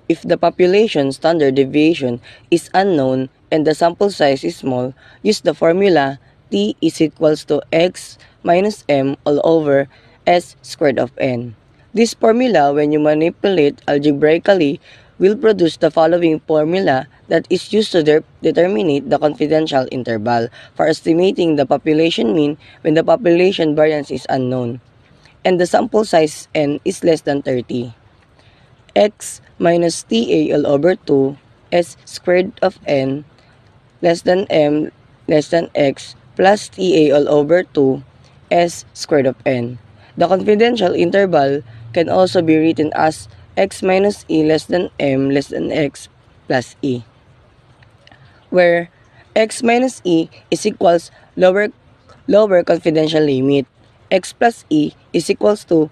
If the population standard deviation is unknown and the sample size is small, use the formula T is equals to x minus m all over s squared of n. This formula, when you manipulate algebraically, will produce the following formula that is used to determine the confidential interval for estimating the population mean when the population variance is unknown and the sample size n is less than 30. X minus TA all over 2 s squared of n less than m less than x plus TA all over 2 s squared of n. The confidential interval can also be written as x minus e less than m less than x plus e, where x minus e is equals lower confidential limit, x plus e is equals to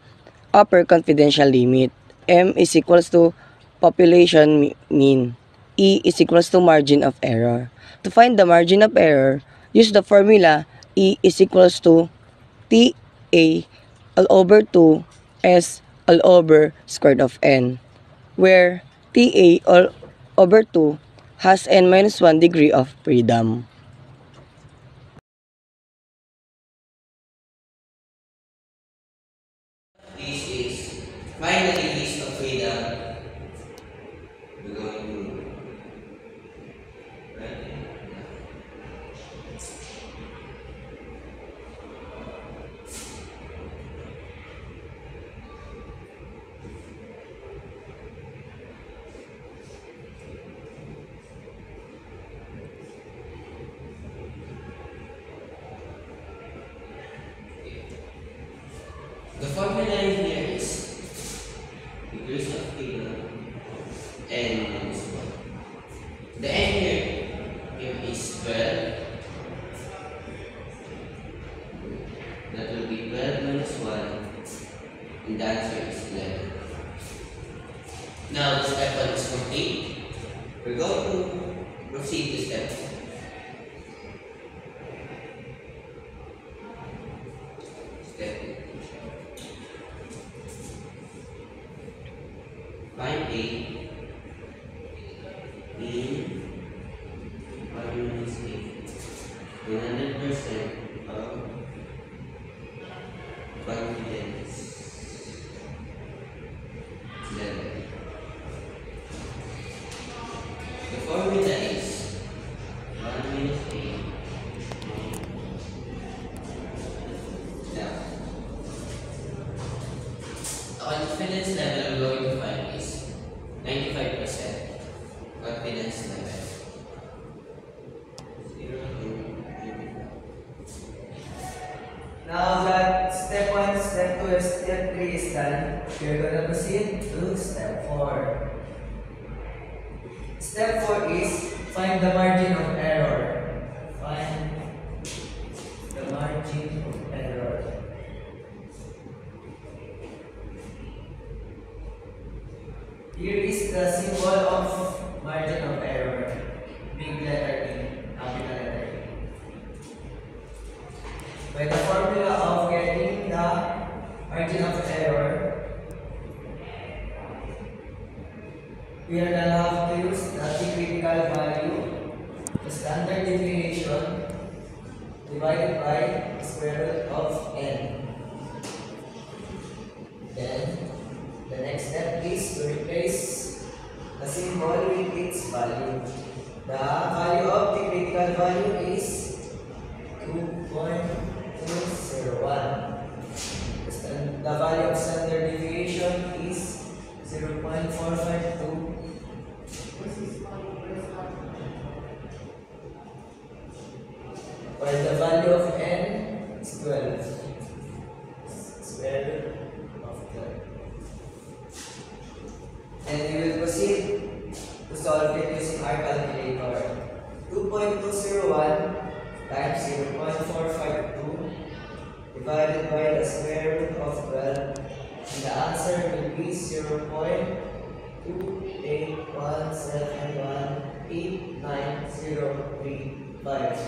upper confidential limit, m is equals to population mean, e is equals to margin of error. To find the margin of error, use the formula e is equals to ta all over 2 s all over squared of n, where ta all over 2 has n minus 1 degree of freedom. This is finally list of freedom. We're going to write it. The formula in here is degrees of freedom n minus 1. The n here is 12. That will be 12 minus 1, and the answer is 11. Now, step 1 is complete. We're going to proceed to step 2. Step 2. Find A in 1 minus A. 100% of confidence level. The formula is 1 minus A. Now, the confidence level we're going to find is 95% confidence level. 0 to Now that step 1, step 2, and step 3 is done, we're going to proceed to step 4. Step 4 is find the margin of error. Find the margin of error. Here is the symbol of margin of error. Big letter E, capital letter E. By the formula of getting the margin of error, we are going to have to use the critical value, the standard deviation, divided by the square root of n. Then, the next step is to replace the symbol with its value. The value of the critical value is 2.201. The value of standard deviation is 0.452. While the value of n is 12. Square root of 12. And we will proceed to solve it using our calculator. 2.201 times 0.452 divided by the square root of 12, and the answer will be 0.281718935.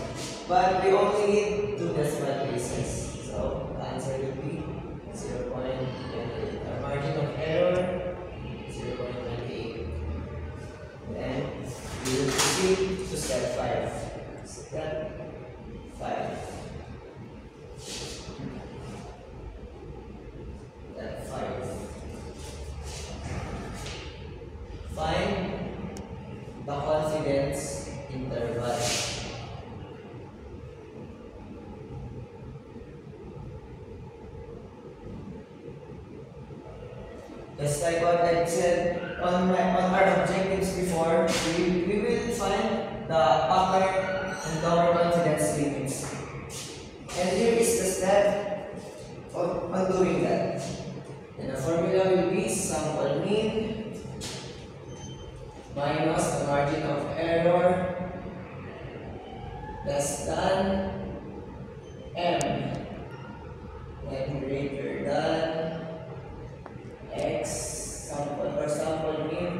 But we only need 2 decimal places, so the answer will be 0.28. Our margin of error 0.28. Just like what I said on our objectives before, we will find the upper and lower confidence limits. And here is the step on doing that. And the formula will be sample mean minus the margin of error less than m and greater than x sample or sample mean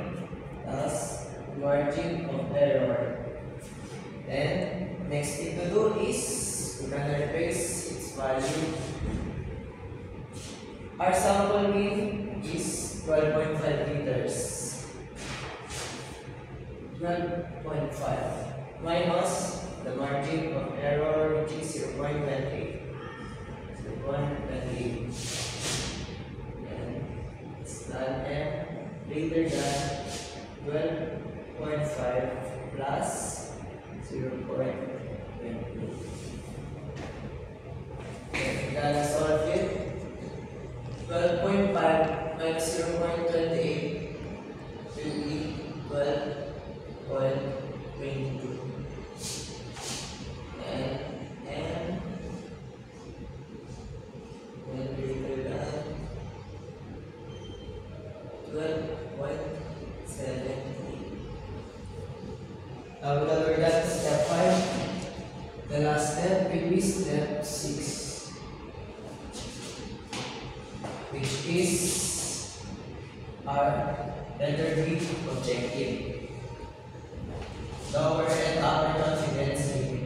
plus margin of error. Then next thing to do is we're gonna replace its value. Our sample mean is 12.5 liters. 12.5 minus the margin of error, which is 0.28. 0.28. And it's than m greater than 12.5 plus 0.22. Okay, we're gonna solve it. 12.5 minus 0.28 will be 12.22. And n will greater than 12.70. Now we're done to step 5. The last step will be step 6, which is our letter B objective. Lower and upper confidence limit.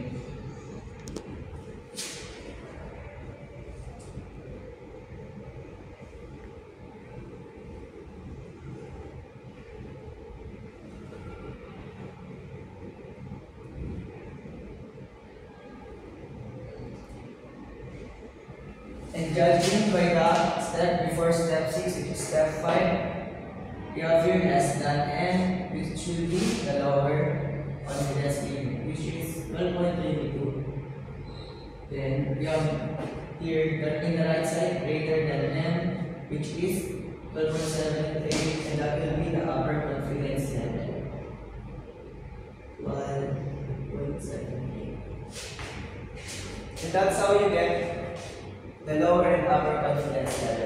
And judging by the step before step 6, which is step 5, we have here less than n, which should be the lower confidence limit, which is 12.22. Then we have here in the right side greater than n, which is 12.78, and that will be the upper confidence level. 1.78. And that's how you get the lower and upper confidence level.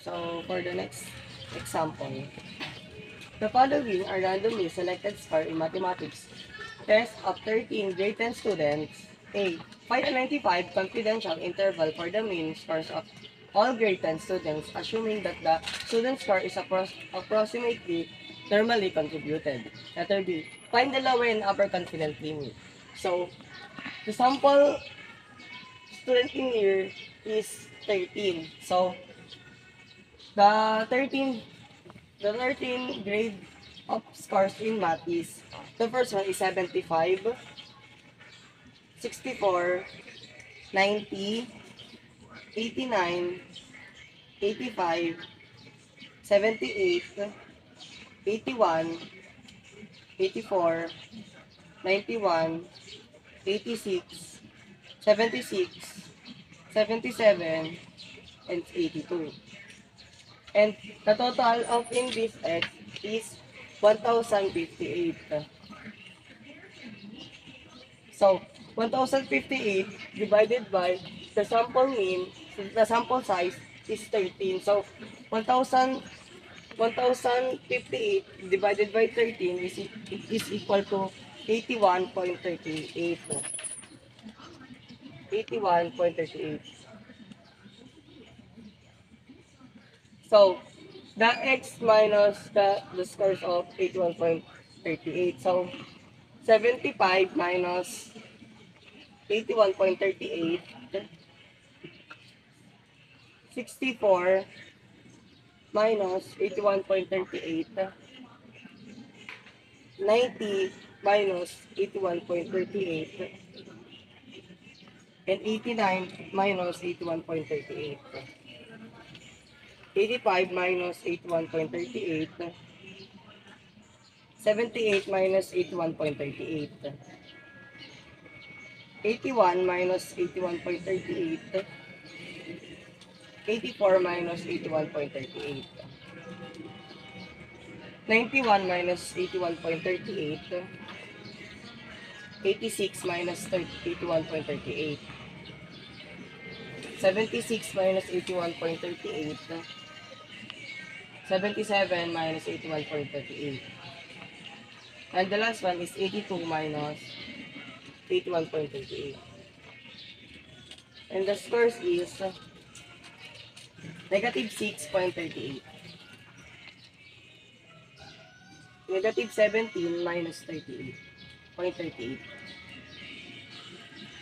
So, for the next example, the following are randomly selected score in mathematics. Test of 13 grade 10 students. A. Find a 95 confidential interval for the mean scores of all grade 10 students, assuming that the student score is approximately normally contributed. Letter B. Find the lower and upper confidence limit. So, the sample student in here is 13. So, the 13 the 13 grade of scores in math is, the first one is 75, 64, 90, 89, 85, 78, 81, 84, 91, 86, 76, 77, and 82. And the total of in this X is 1058. So, 1058 divided by the sample mean, the sample size is 13. So, 1058 divided by 13 is equal to 81.38. 81.38. So, the x minus the scores of 81.38. So, 75 minus 81.38, 64 minus 81.38, 90 minus 81.38, and 89 minus 81.38. 85 minus 81.38, 78 minus 81.38. 81 minus 81.38. 84 minus 81.38. 91 minus 81.38. 86 minus 81.38. 76 minus 81.38. 77 minus 81.38. And the last one is 82 minus 81.38. And the scores is negative 6.38. Negative 17 minus 38.38.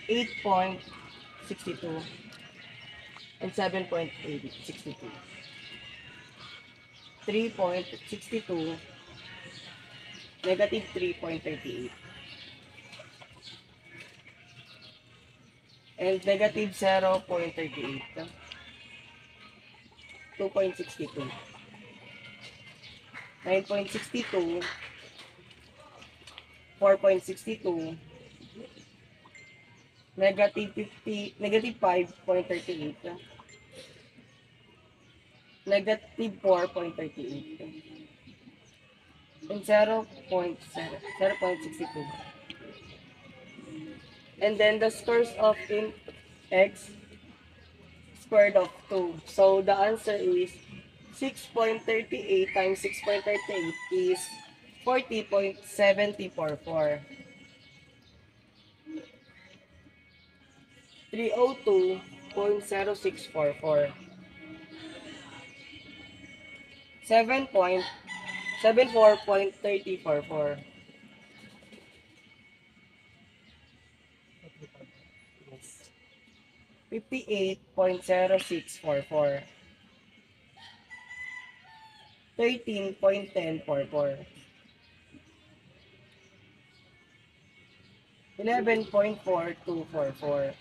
8.62 and 7.62. 3.62, negative 3.38. And negative 0.38. 2.62. 9.62. 4.62. Negative 50, negative 5.38. Negative 4.38. And 0.62. And then the scores of in x squared of 2. So the answer is 6.38 times 6.38 is 40.7044. 302.0644. 7.74.3044. 58.0644. 13.1044. 11.4244.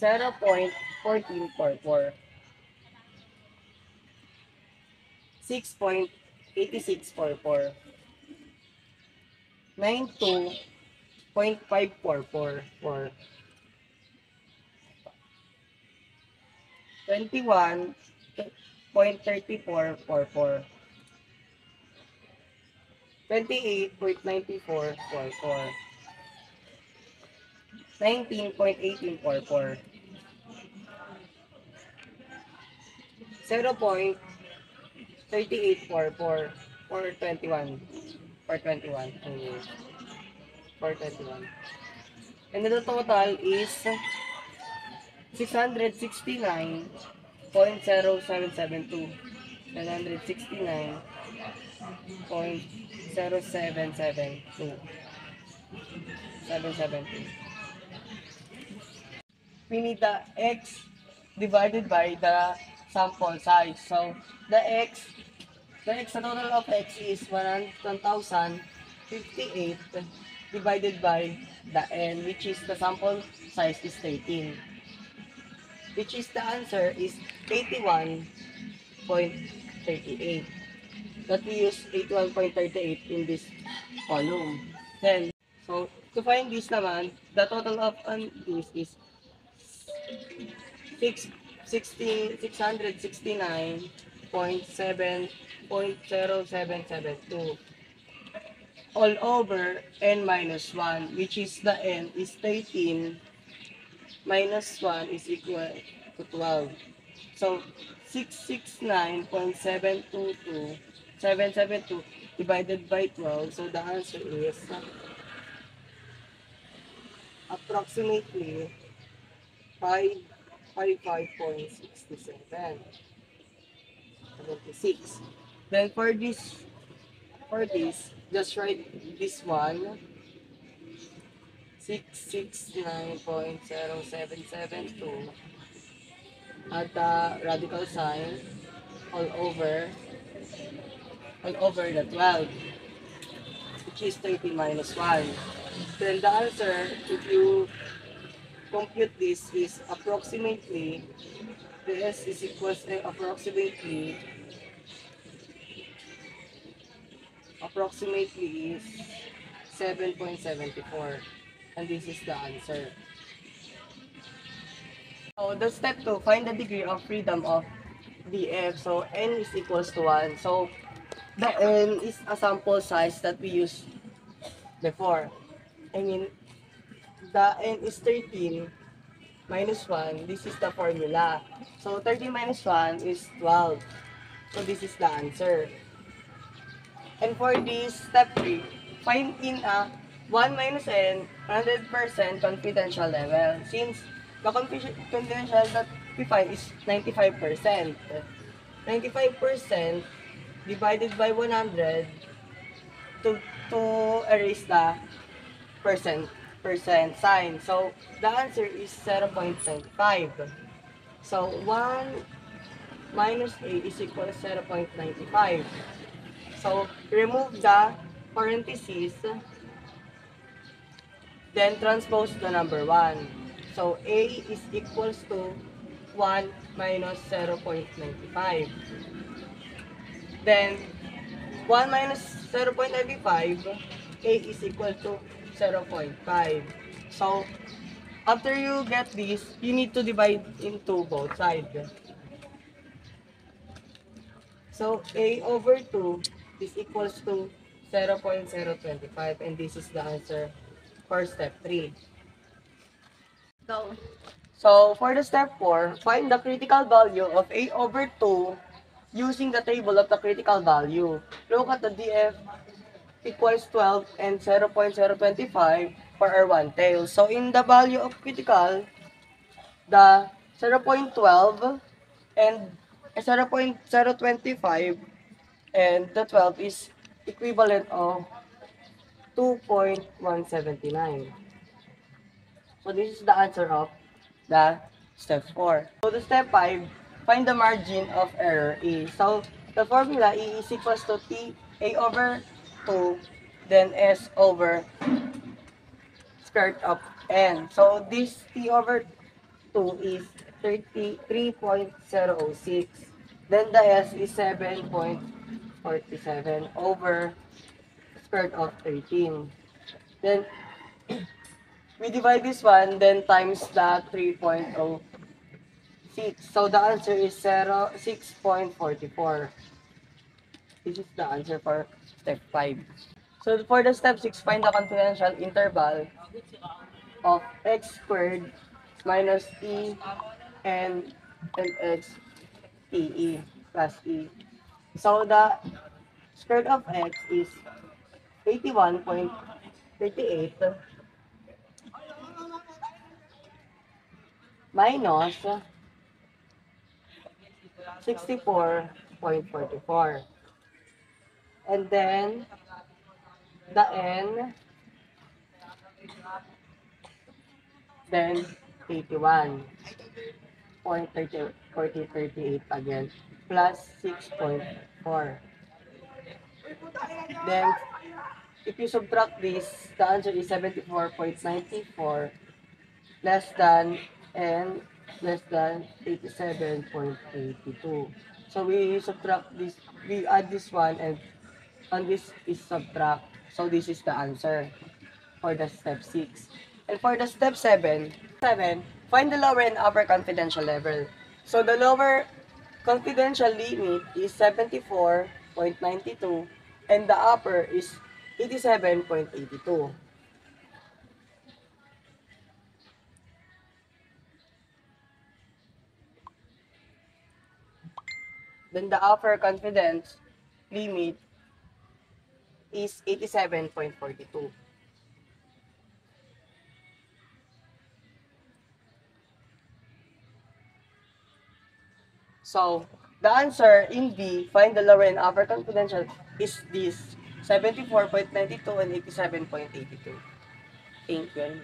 0.1444. 6.8644. 92.544. 21.3444. 28.9444. 19.1844. 0.3844 or 21 or 21 for 21. And the total is 669.0772. 769.0772. 772. We need the x divided by the sample size. So the total of x is 1,058 divided by the n, which is the sample size is 13. Which is the answer is 81.38. That we use 81.38 in this column. Then, so to find this naman, the total of this is 669.0772 all over n minus 1, which is the n is 13 minus 1 is equal to 12. So 669.772 divided by 12. So the answer is approximately 555.67. 76. Then for this, just write this one, 669.0772 at the radical sign all over the 12, which is 30 minus 1. Then the answer, if you compute this, is approximately, the S is equals approximately approximately is 7.74. And this is the answer. So the step 2, find the degree of freedom of df. So n is equals to 1. So the n is a sample size that we used before. I mean, the n is 13 minus 1. This is the formula. So 13 minus 1 is 12. So this is the answer. And for this step 3, find in a 1 minus n 100% confidential level. Since the confidential that we find is 95%. 95% divided by 100 to erase the percent sign. So the answer is 0.95. So 1 minus a is equal to 0.95. So remove the parentheses, then transpose the number 1. So a is equals to 1 minus 0.95. Then 1 minus 0.95, a is equal to 0.5. So after you get this, you need to divide into both sides. So a over 2 is equals to 0.025, and this is the answer for step 3. So for the step 4, find the critical value of a over 2 using the table of the critical value. Look at the df equals 12 and 0.025 for our one tail. So in the value of critical, the 0.12 and 0.025 and the 12 is equivalent of 2.179. So this is the answer of the step 4. So the step 5, find the margin of error E. So the formula E is equals to T A over 2 then S over square root of N. So this T over 2 is 33.006. Then the S is 7.47 over square root of 13. Then we divide this one, then times the 3.06. So the answer is 6.44. This is the answer for step 5. So for the step 6, find the confidential interval of x squared minus e and x e plus e. So the square root of x is 81.38 minus 64.44. And then the n, then 81.38 again, plus 6.4. Then, if you subtract this, the answer is 74.94 less than and less than 87.82. So we subtract this, we add this one, and on this is subtract. So this is the answer for the step 6. And for the step 7, find the lower and upper confidential level. So the lower confidential limit is 74.92 and the upper is 87.82. Then the upper confidence limit is 87.42. So, the answer in B, find the lower and upper confidential, is this 74.92 and 87.82. Thank you.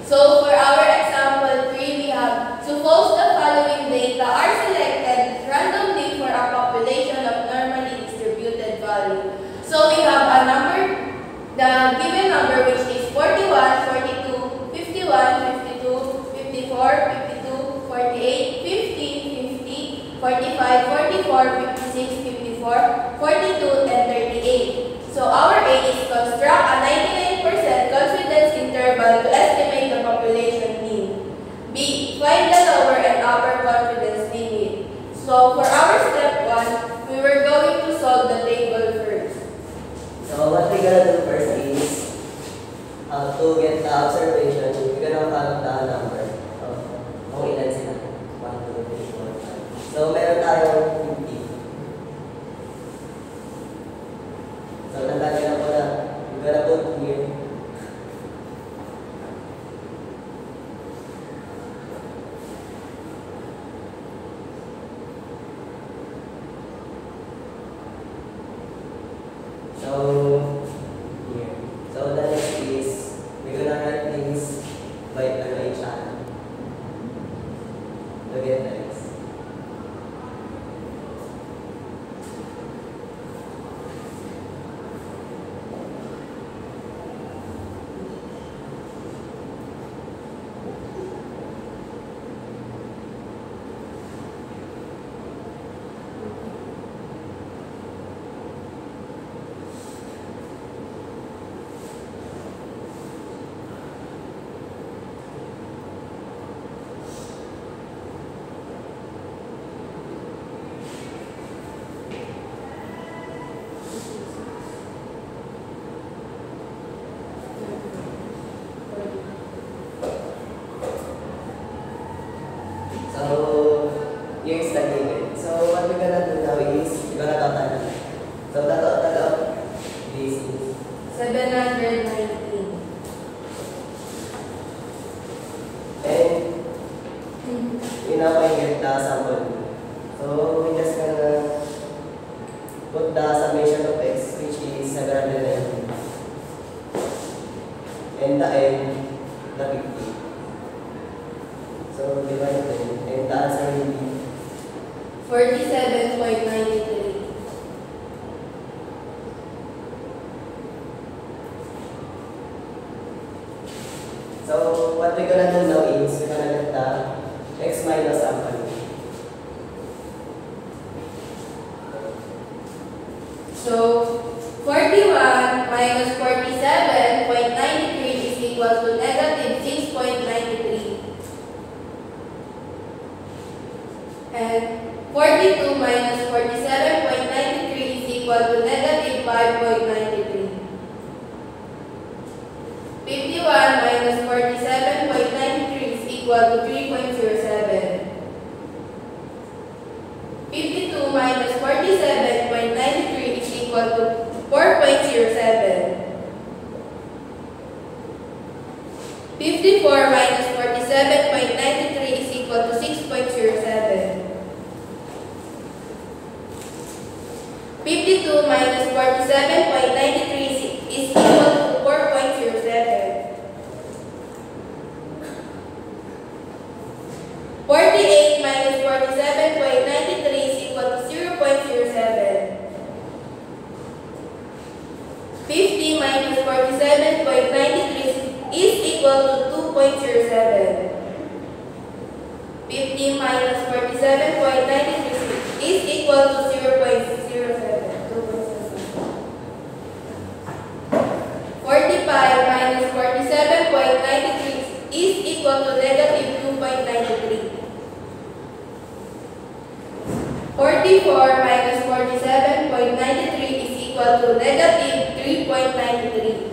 So for our example 3, we have suppose the following data are selected randomly for a population of normally distributed value. So we have a number, the given number which is 41, 42, 51, 52, 54, 52, 48, 50, 1 to estimate the population mean. B. Find the lower and upper confidence limit. So for our step 1, we were going to solve the table first. So what we're gonna do first is to get the observation, we're gonna count the number of kung ilan sila. 1, 2, 3, 4, 5. So meron tayong 50. So nalagyan na po na, we're gonna put here. So here. So the next is we're gonna write things by each other to get the x. So here's the given. So what we're gonna do now is we're gonna total. So the total of this is 719. and we now can get the sample. So we're just gonna put the summation of x, which is 719, and the n, the 50. So divide it, and the answer will be 47.93. so what we're gonna do now is we're gonna get the x minus sample. So 41 minus 47.93 is equal to negative 6.93. And 42 minus 47.93 is equal to negative 5.93. 51 minus 47.93 is equal to 3.07. 52 minus 47.93 is equal to 4.07. 54 minus 47.93 is equal to 6.07. 52 minus 47.93 is equal to 4.07. 48 minus 47.93 is equal to 0.07. 50 minus 47.93 is equal to 2.07. 50 minus 47.93 is equal to 0.07. 45 minus 47.93 is equal to negative 2.93. 44 minus 47.93 is equal to negative 3.93.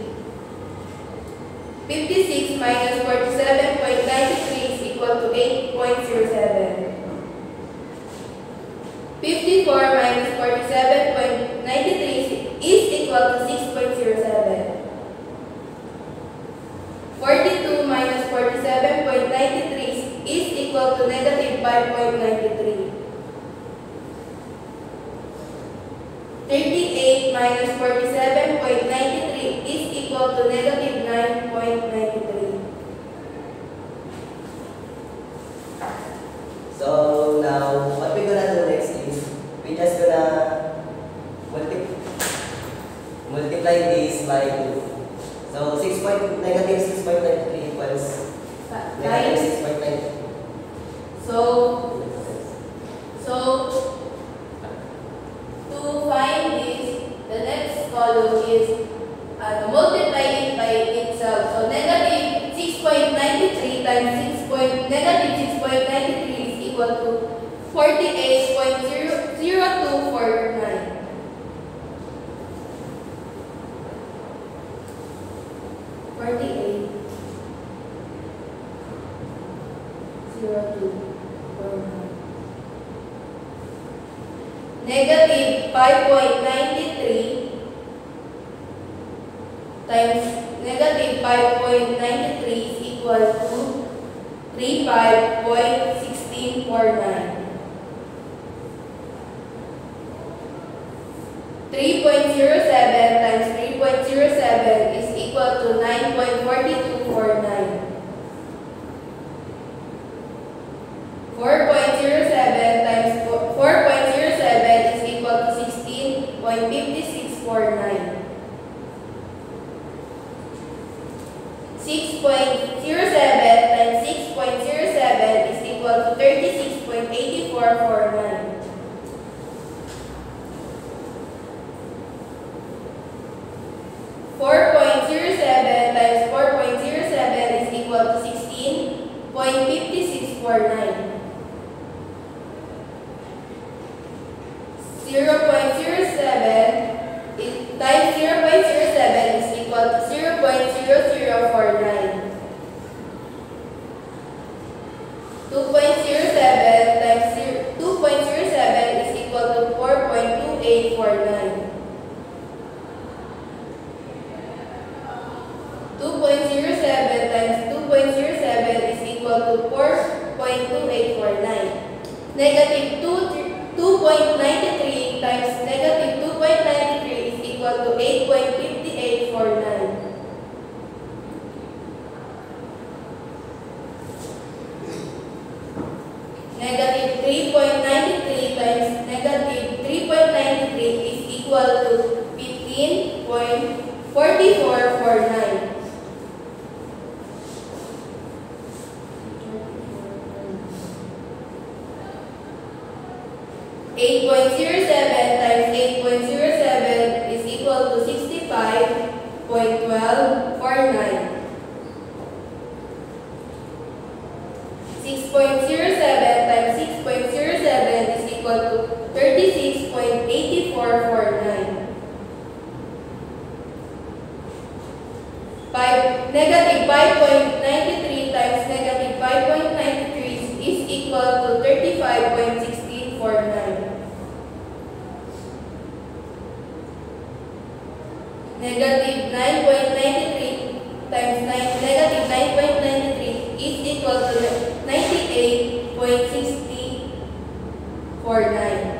56 minus 47.93 is equal to 8.07. 54 minus 47.93 is equal to 6.07. 42 minus 47.93 is equal to negative 5.93. 38 minus 47.93 is equal to negative 9.93. So now what we're gonna do next is we just gonna multiply this by 2. So negative 6.93 equals negative 6.93. So to find this, the next column is multiply it by times negative 6.93 is equal to 48.0249. 48.0249. Negative 5.93 times negative 5.93 is equal to 35.1649. 3.07 times 3.07 is equal to 9.4249. 4.07 times 4.07 is equal to 16.5649. 6.07 times 6.07 is equal to 36.8449. 4.07 times 4.07 is equal to 16.5649. 0.07 times 0.07 is equal to 0.0049. 2.07 times 2.07 is equal to 4.2849. 2.07 times 2.07 is equal to 4.2849. Negative 2.93 times negative 2.93 is equal to 8.5849. Negative 3.93 times negative 3.93 is equal to 15.4449. 8.07 times 8.07 is equal to 65.1249. 6.07 times 6.07 is equal to 36.8449. Negative 5.93 times negative 5.93 is equal to 35.1649. Negative 9.93 times negative 9.93 is equal to 98.6049.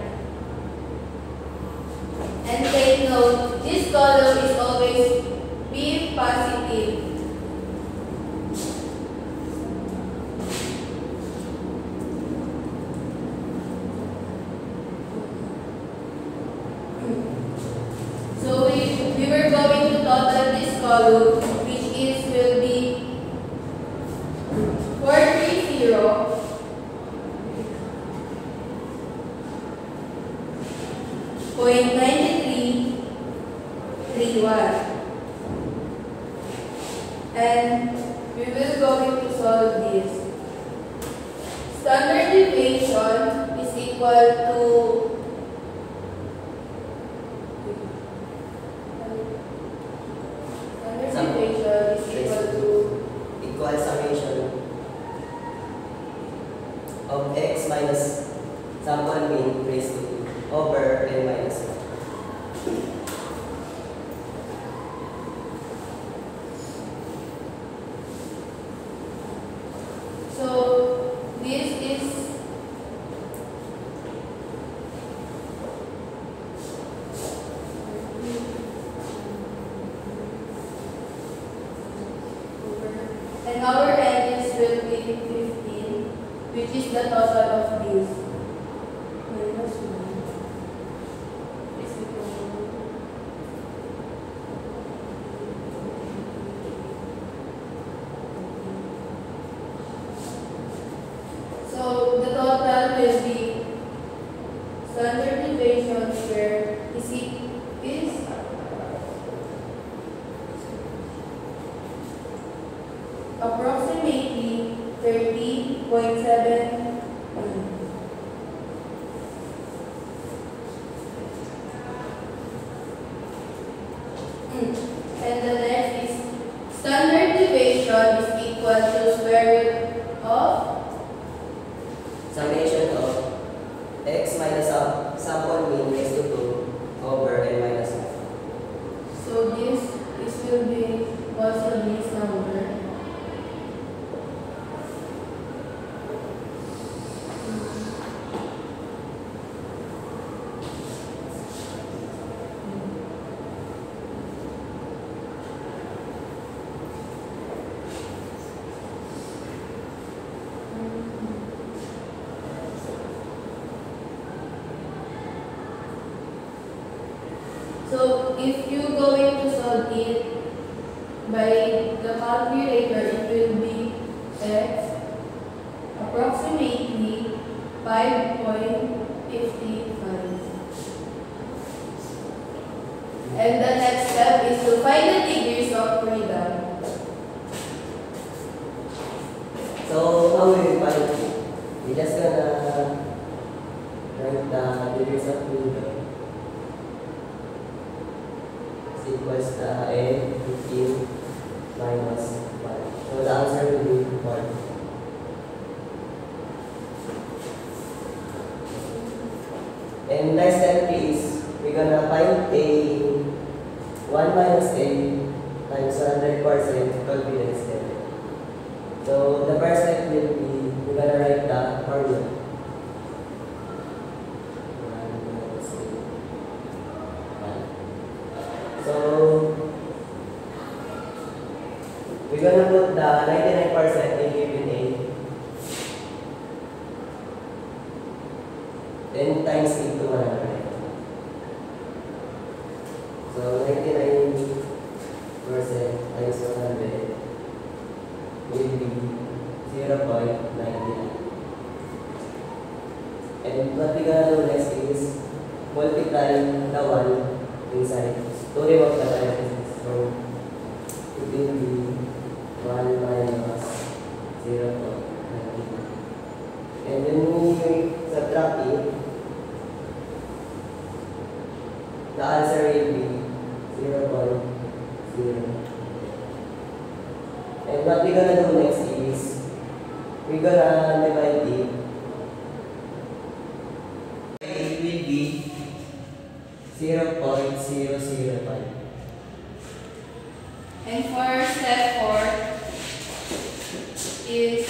And take note, this column is always be positive. So we were going to total this column, which will be 430.9331. And we will going to solve this. Standard deviation is equal to equal summation of x minus sample mean raised to over n minus 1. So this is and our edges will be 15, which is the total of this. Minus 1 is equal to so the total will be standard deviation square is approximately 2.7. And the next is standard deviation is equal to square root of. Summation of x minus sample mean raised to 2 over n minus 1. So this will be also this number. So if you going to solve it by the calculator, it will be x approximately 5.55. And the next step is to find the degrees of freedom. So how will we find it? We just gonna write the degrees of freedom equals the n 15 minus 1. So the answer will be 1. And next step is we're gonna find a 1 minus a times 100% confidence level. So the first step will be we're gonna write the formula. 1 minus a. 1. So we're gonna put the 99% in given a 10 times into 100. So 99% times 100 will be 0.99. And what we're gonna do next is multiply the 1 inside to remove the parentheses. So it will be 1 minus 0.99. And then we subtract it, the answer will be 0.0. And what we're gonna do next is we're gonna divide it. It will be 0.005. And for step 4 is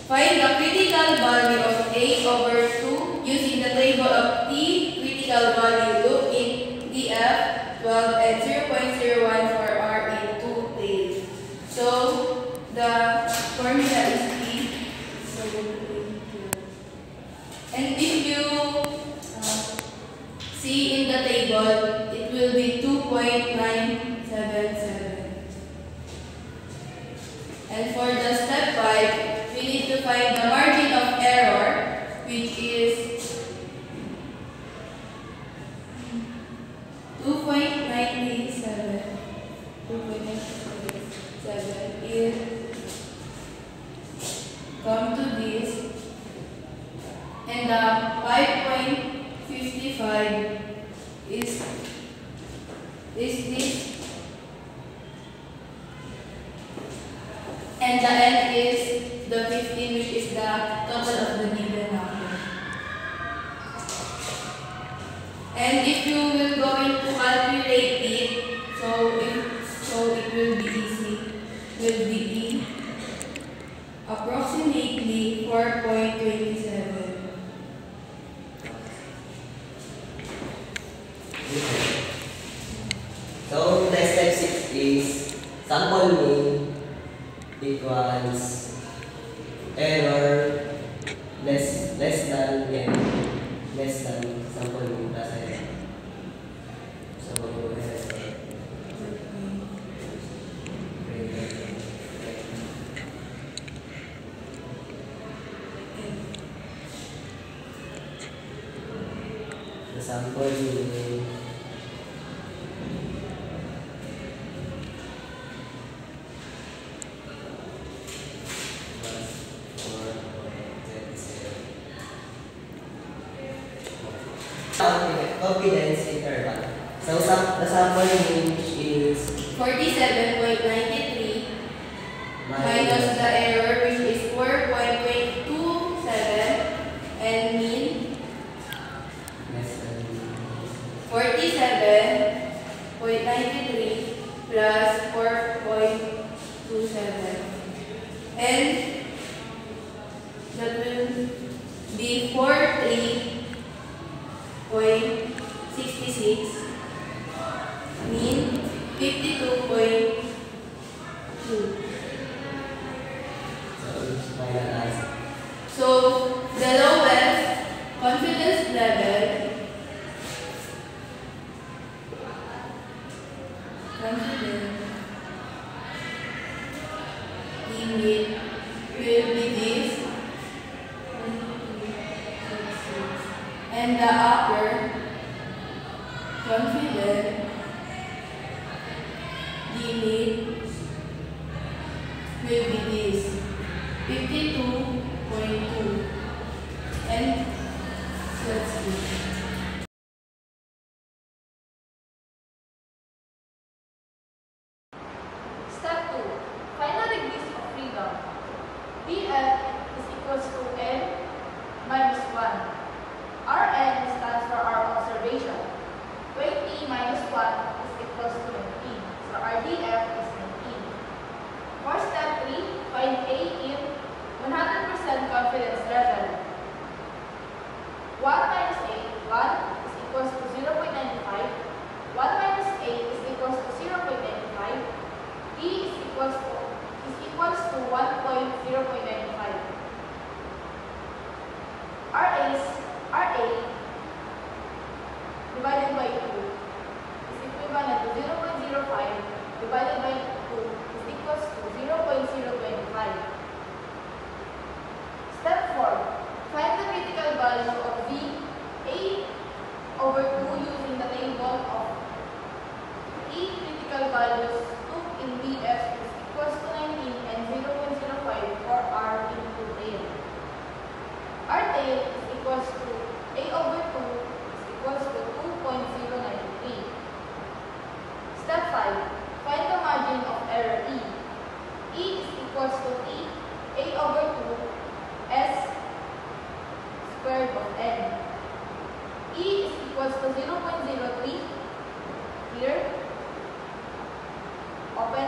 find the critical value of A over 2 using the table of T critical value loop in DF 12 and 0.01 for R in 2 tails. So the formula is T. And if you see in the table, it will be 2.977. And for the step 5, we need to find the margin of error, which is 2.987. 2.987 is come to this, and the 5.55 is this, and the n is the 15, which is the total of the given number. And if you will going to calculate it, so it will be easy. Will be approximately 4.27. So next step 6 is sample mean equals error less than n less than sample mean plus error. So the sample mean confidence interval. So the sample range is 47.93 minus the error, which is 4.27, and mean 47.93 plus 4.27, and that will be 43.66, mean 52.2. final answer. So the lowest confidence level limit will be this, and the upper confidence limit will be this, 52.2, and let's see. Step 2. Find the degrees of freedom. Df is equals to n minus 1. Rn stands for our observation. 20 minus 1 is equals to 19. So our df is 19. For step 3, find A in 100% confidence level. 1 minus A, 1 is equals to 0.95. 1 minus A is equals to 0.95. E is equals to 1.0.95. RA divided by 2 is equivalent to 0.05 divided by 2 is equals to 0.025. Step 4. Find the critical value of V A over 2 using the table of E critical values took in VF is equals to 19 and 0.05 for R into tail. R tail is equals to A over 2 is equals to 2.093. Step 5. Find the margin of error E. E is equals to E A over 2 S squared of N. E is equals to 0.03 here, open,